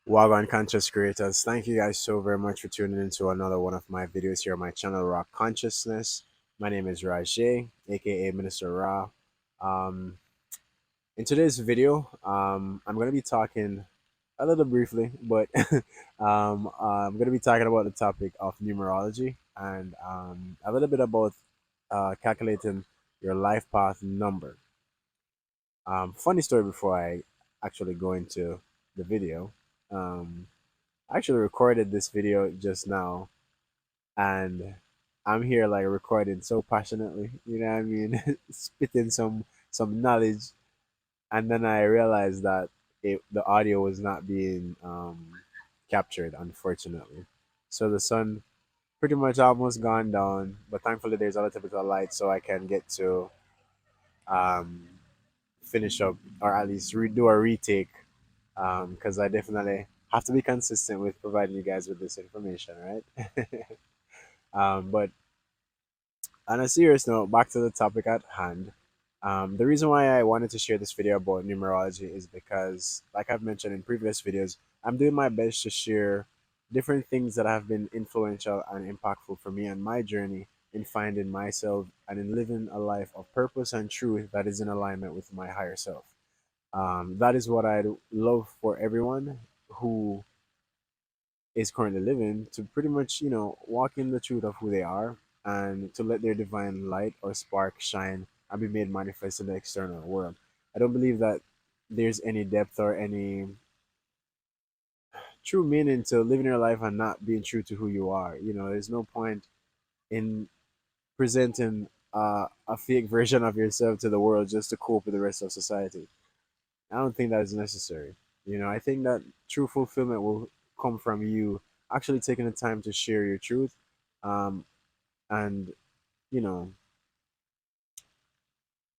Wagwan Conscious Creators, thank you guys so very much for tuning into another one of my videos here on my channel, Raw Consciousness. My name is Rajay, aka Minister Ra. Um, in today's video, I'm going to be talking a little briefly, but I'm going to be talking about the topic of numerology and a little bit about calculating your life path number. Funny story before I actually go into the video. Um, I actually recorded this video just now, and I'm here like recording so passionately, you know what I mean, spitting some knowledge, and then I realized that the audio was not being captured, unfortunately. So the sun pretty much almost gone down, but thankfully there's a little bit of light, so I can get to um, finish up or at least do a retake, because I definitely have to be consistent with providing you guys with this information, right? But on a serious note, back to the topic at hand. The reason why I wanted to share this video about numerology is because, like I've mentioned in previous videos, I'm doing my best to share different things that have been influential and impactful for me on my journey in finding myself and in living a life of purpose and truth that is in alignment with my higher self. That is what I'd love for everyone who is currently living to pretty much, walk in the truth of who they are and to let their divine light or spark shine and be made manifest in the external world. I don't believe that there's any depth or any true meaning to living your life and not being true to who you are. There's no point in presenting a fake version of yourself to the world just to cope with the rest of society. I don't think that is necessary. I think that true fulfillment will come from you actually taking the time to share your truth, um, and you know,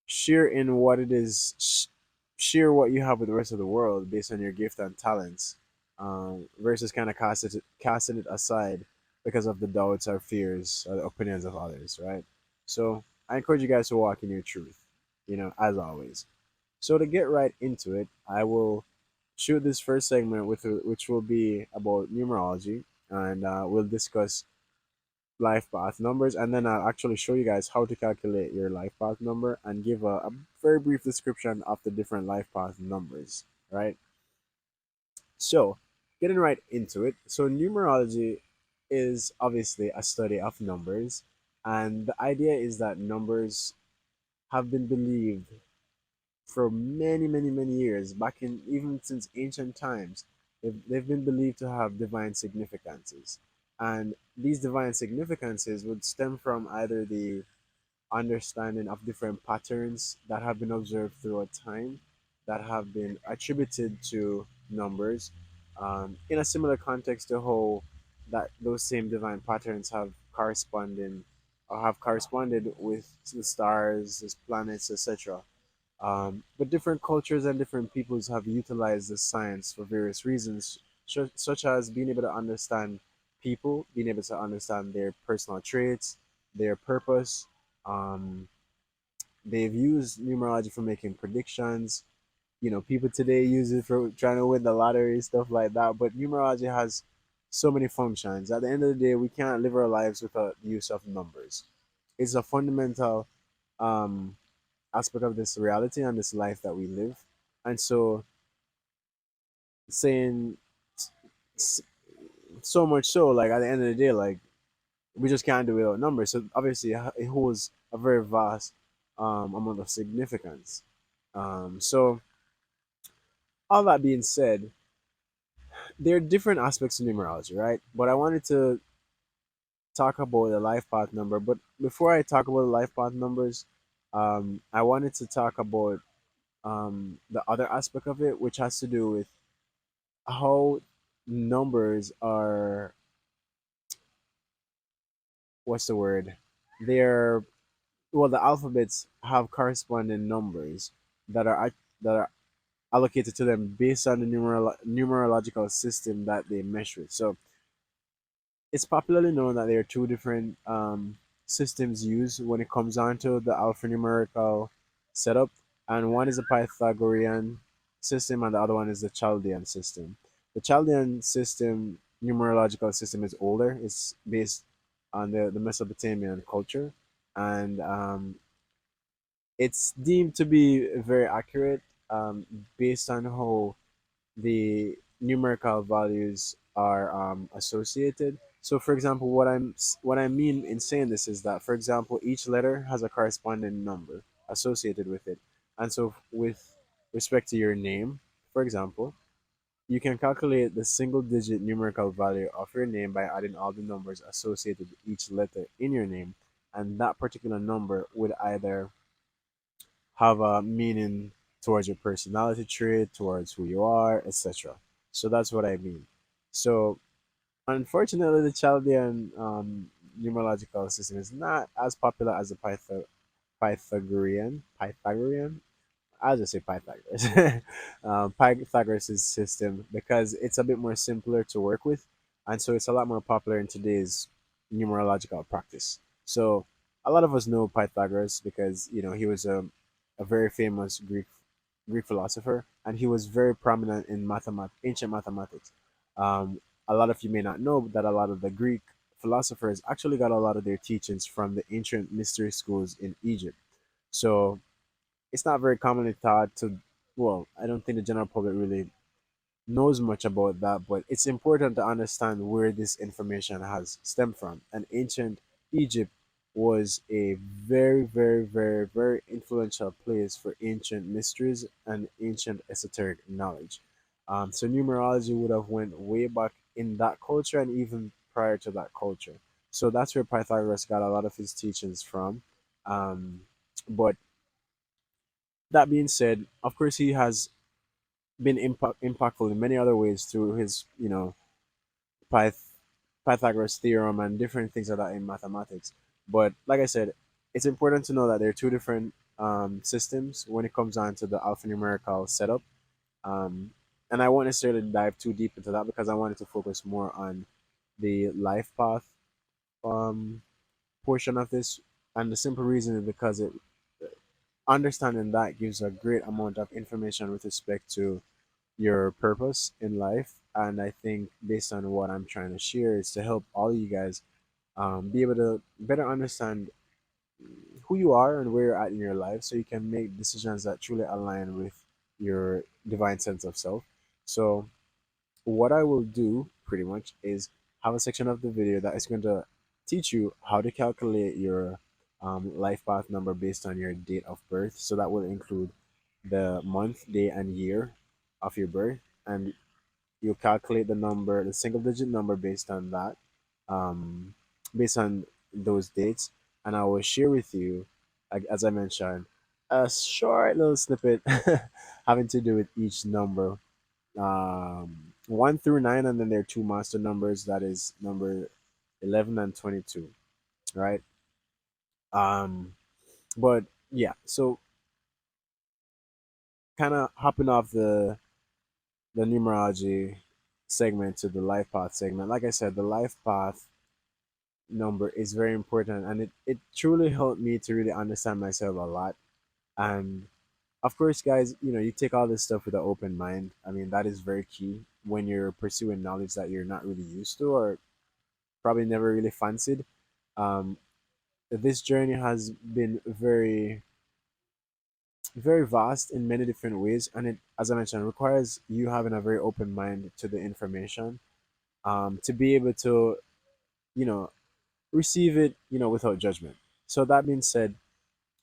share in what it is, share what you have with the rest of the world based on your gift and talents, versus kind of casting it aside because of the doubts or fears or the opinions of others, right? So I encourage you guys to walk in your truth, as always. So to get right into it, I will shoot this first segment which will be about numerology, and we'll discuss life path numbers, and then I'll actually show you guys how to calculate your life path number and give a very brief description of the different life path numbers, right? So, getting right into it. So, numerology is obviously a study of numbers, and the idea is that numbers have been believed for many, many, many years, back in even since ancient times. They've been believed to have divine significances. And these divine significances would stem from either the understanding of different patterns that have been observed throughout time that have been attributed to numbers, in a similar context to how that those same divine patterns have corresponding or have corresponded with the stars, the planets, etc. But different cultures and different peoples have utilized the science for various reasons, such as being able to understand people, being able to understand their personal traits, their purpose. Um, they've used numerology for making predictions. People today use it for trying to win the lottery, stuff like that. But numerology has so many functions. At the end of the day, we can't live our lives without the use of numbers. It's a fundamental um, aspect of this reality and this life that we live. And so, saying s- so much so, like at the end of the day, like we just can't do it without numbers. So obviously, it holds a very vast amount of significance. So all that being said, there are different aspects to numerology, right? But I wanted to talk about the life path number. But before I talk about the life path numbers, I wanted to talk about the other aspect of it, which has to do with how numbers are, what's the word? They're, well, the alphabets have corresponding numbers that are that are allocated to them based on the numerological system that they mesh with. So it's popularly known that there are two different systems used when it comes down to the alphanumerical setup, and one is a Pythagorean system, and the other one is the Chaldean system. The Chaldean system, numerological system, is older. It's based on the Mesopotamian culture, and it's deemed to be very accurate based on how the numerical values are associated. So, for example, what I mean in saying this is that, for example, each letter has a corresponding number associated with it, and so with respect to your name, for example, you can calculate the single-digit numerical value of your name by adding all the numbers associated with each letter in your name, and that particular number would either have a meaning towards your personality trait, towards who you are, etc. So that's what I mean. So unfortunately, the Chaldean numerological system is not as popular as the Pythagorean. I'll just say Pythagoras. Pythagoras' system because it's a bit more simpler to work with, and so it's a lot more popular in today's numerological practice. So a lot of us know Pythagoras because he was a very famous Greek philosopher, and he was very prominent in ancient mathematics. A lot of you may not know that a lot of the Greek philosophers actually got a lot of their teachings from the ancient mystery schools in Egypt. So it's not very commonly taught to, well, I don't think the general public really knows much about that, but it's important to understand where this information has stemmed from. And ancient Egypt was a very, very, very, very influential place for ancient mysteries and ancient esoteric knowledge. So numerology would have went way back in that culture and even prior to that culture. So that's where Pythagoras got a lot of his teachings from. Um, but that being said, of course, he has been impactful in many other ways through his, Pyth- Pythagoras theorem and different things like that in mathematics. But like I said, it's important to know that there are two different systems when it comes down to the alphanumerical setup. Um, and I won't necessarily dive too deep into that because I wanted to focus more on the life path um, portion of this. And the simple reason is because understanding that gives a great amount of information with respect to your purpose in life. And I think based on what I'm trying to share is to help all you guys be able to better understand who you are and where you're at in your life so you can make decisions that truly align with your divine sense of self. So what I will do pretty much is have a section of the video that is going to teach you how to calculate your life path number based on your date of birth. So that will include the month, day, and year of your birth, and you calculate the number, the single digit number based on that, um, based on those dates, and I will share with you, like, as I mentioned, a short little snippet having to do with each number, 1 through 9, and then there are two master numbers, that is number 11 and 22, right? Um, but yeah, so kind of hopping off the numerology segment to the life path segment. Like I said, the life path number is very important and it truly helped me to really understand myself a lot. And of course, guys, you take all this stuff with an open mind. I mean, that is very key when you're pursuing knowledge that you're not really used to or probably never really fancied. Um, this journey has been very, very vast in many different ways, and it, as I mentioned, requires you having a very open mind to the information, to be able to, you know, receive it, without judgment. So that being said,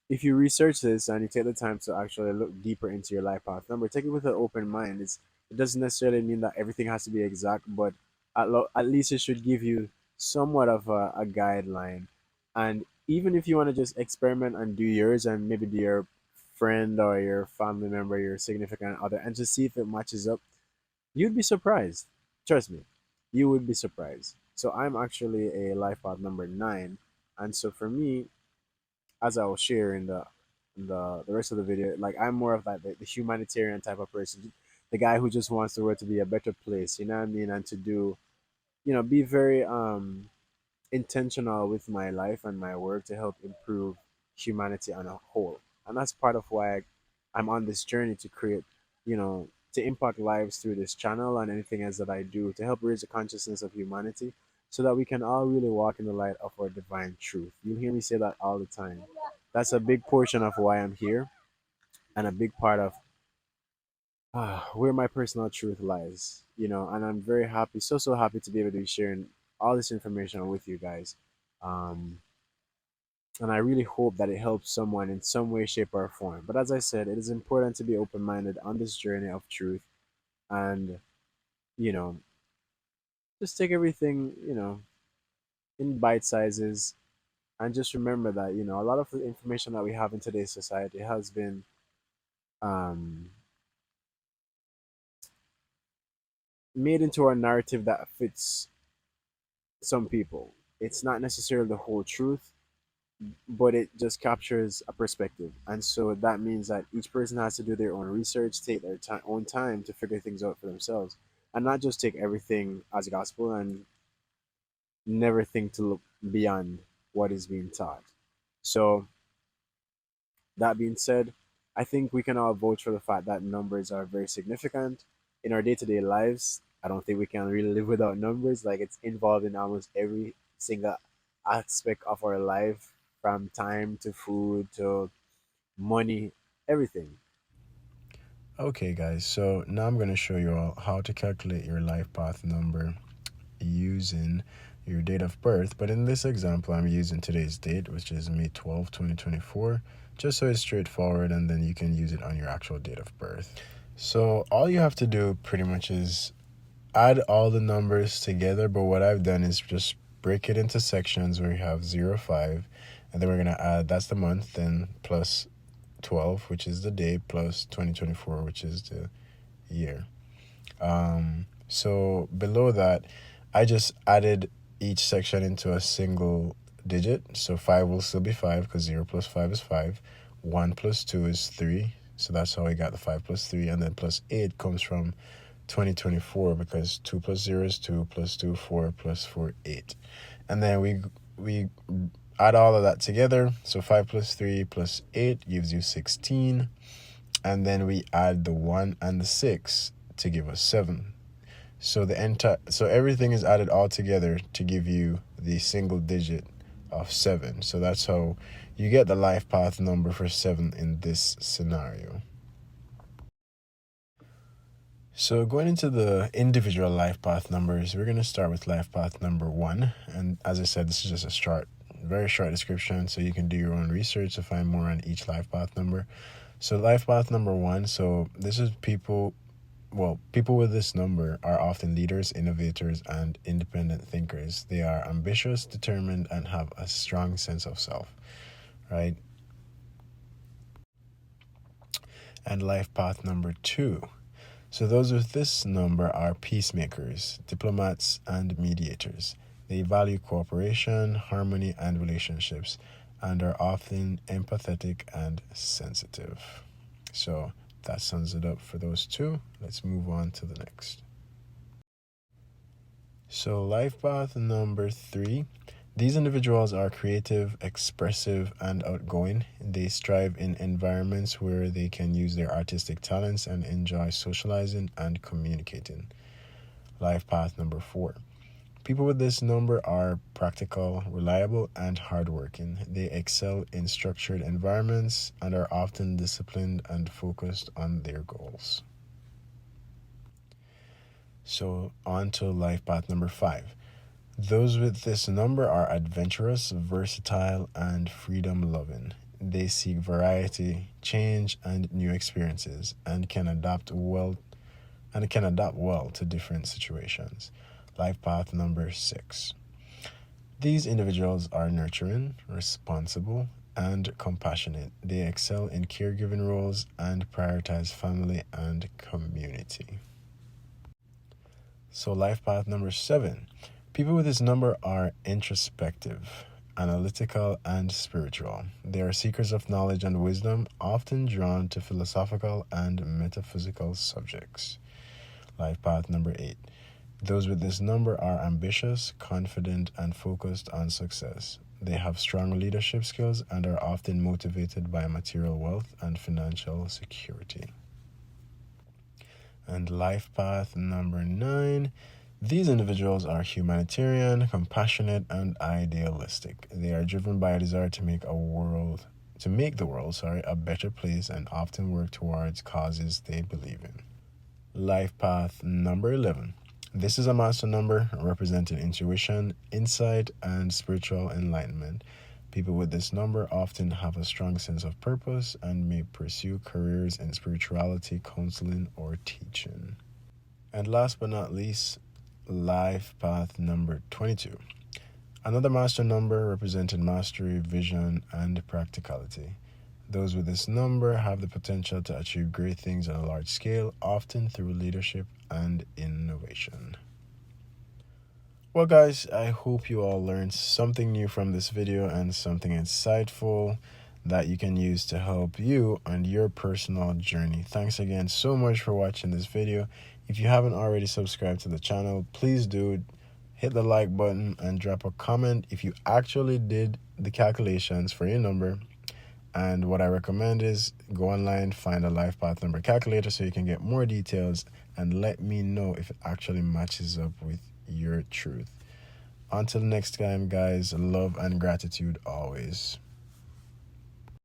if you research this and you take the time to actually look deeper into your life path number, take it with an open mind. It doesn't necessarily mean that everything has to be exact, but at least it should give you somewhat of a guideline. And even if you want to just experiment and do yours and maybe do your friend or your family member, your significant other, and just see if it matches up, you'd be surprised. Trust me, you would be surprised. So I'm actually a life path number 9, and so for me, as I will share in the rest of the video, like I'm more of like the humanitarian type of person, the guy who just wants the world to be a better place. You know what I mean? And to do, be very intentional with my life and my work to help improve humanity on a whole. And that's part of why I'm on this journey to create, you know, to impact lives through this channel and anything else that I do to help raise the consciousness of humanity so that we can all really walk in the light of our divine truth. You'll hear me say that all the time. That's a big portion of why I'm here and a big part of where my personal truth lies, and I'm very happy, so happy to be able to be sharing all this information with you guys. Um, and I really hope that it helps someone in some way, shape, or form. But as I said, it is important to be open minded on this journey of truth and, you know, just take everything, in bite sizes and just remember that, a lot of the information that we have in today's society has been um, made into a narrative that fits some people. It's not necessarily the whole truth, but it just captures a perspective. And so that means that each person has to do their own research, take their own time to figure things out for themselves, and not just take everything as gospel and never think to look beyond what is being taught. So, that being said, I think we can all vouch for the fact that numbers are very significant in our day to day lives. I don't think we can really live without numbers. Like it's involved in almost every single aspect of our life, from time to food to money, everything. Okay, guys, so now I'm going to show you all how to calculate your life path number using your date of birth. But in this example, I'm using today's date, which is May 12, 2024, just so it's straightforward, and then you can use it on your actual date of birth. So all you have to do pretty much is add all the numbers together, but what I've done is just break it into sections where you have 0, 5, and then we're going to add, that's the month, then plus 12, which is the day, plus 2024, which is the year. So below that, I just added each section into a single digit. So 5 will still be 5 because 0 plus 5 is 5. 1 plus 2 is 3. So that's how I got the 5 plus 3. And then plus 8 comes from 2024 because 2 plus 0 is 2, plus 2, 4, plus 4, 8. And then we add all of that together. So 5 plus 3 plus 8 gives you 16. And then we add the 1 and the 6 to give us 7. So everything is added all together to give you the single digit of 7. So that's how you get the life path number for 7 in this scenario. So going into the individual life path numbers, we're going to start with life path number 1. And as I said, this is just a very short description, so you can do your own research to find more on each life path number. So life path number 1, so this is people with this number are often leaders, innovators, and independent thinkers. They are ambitious, determined, and have a strong sense of self, right? And life path number 2. So those with this number are peacemakers, diplomats, and mediators. They value cooperation, harmony, and relationships, and are often empathetic and sensitive. So that sums it up for those two. Let's move on to the next. So life path number 3. These individuals are creative, expressive, and outgoing. They strive in environments where they can use their artistic talents and enjoy socializing and communicating. Life path number 4. People with this number are practical, reliable, and hardworking. They excel in structured environments and are often disciplined and focused on their goals. So on to life path number 5. Those with this number are adventurous, versatile, and freedom loving. They seek variety, change, and new experiences, and can adapt well to different situations. Life path number 6. These individuals are nurturing, responsible, and compassionate. They excel in caregiving roles and prioritize family and community. So life path number 7. People with this number are introspective, analytical, and spiritual. They are seekers of knowledge and wisdom, often drawn to philosophical and metaphysical subjects. Life path number 8. Those with this number are ambitious, confident, and focused on success. They have strong leadership skills and are often motivated by material wealth and financial security. And life path number 9. These individuals are humanitarian, compassionate, and idealistic. They are driven by a desire to make the world, a better place, and often work towards causes they believe in. Life path number 11. This is a master number representing intuition, insight, and spiritual enlightenment. People with this number often have a strong sense of purpose and may pursue careers in spirituality, counseling, or teaching. And last but not least, life path number 22. Another master number representing mastery, vision, and practicality. Those with this number have the potential to achieve great things on a large scale, often through leadership and innovation. Well, guys, I hope you all learned something new from this video and something insightful that you can use to help you on your personal journey. Thanks again so much for watching this video. If you haven't already subscribed to the channel, please do hit the like button and drop a comment if you actually did the calculations for your number. And what I recommend is go online, find a life path number calculator so you can get more details and let me know if it actually matches up with your truth. Until next time, guys, love and gratitude always.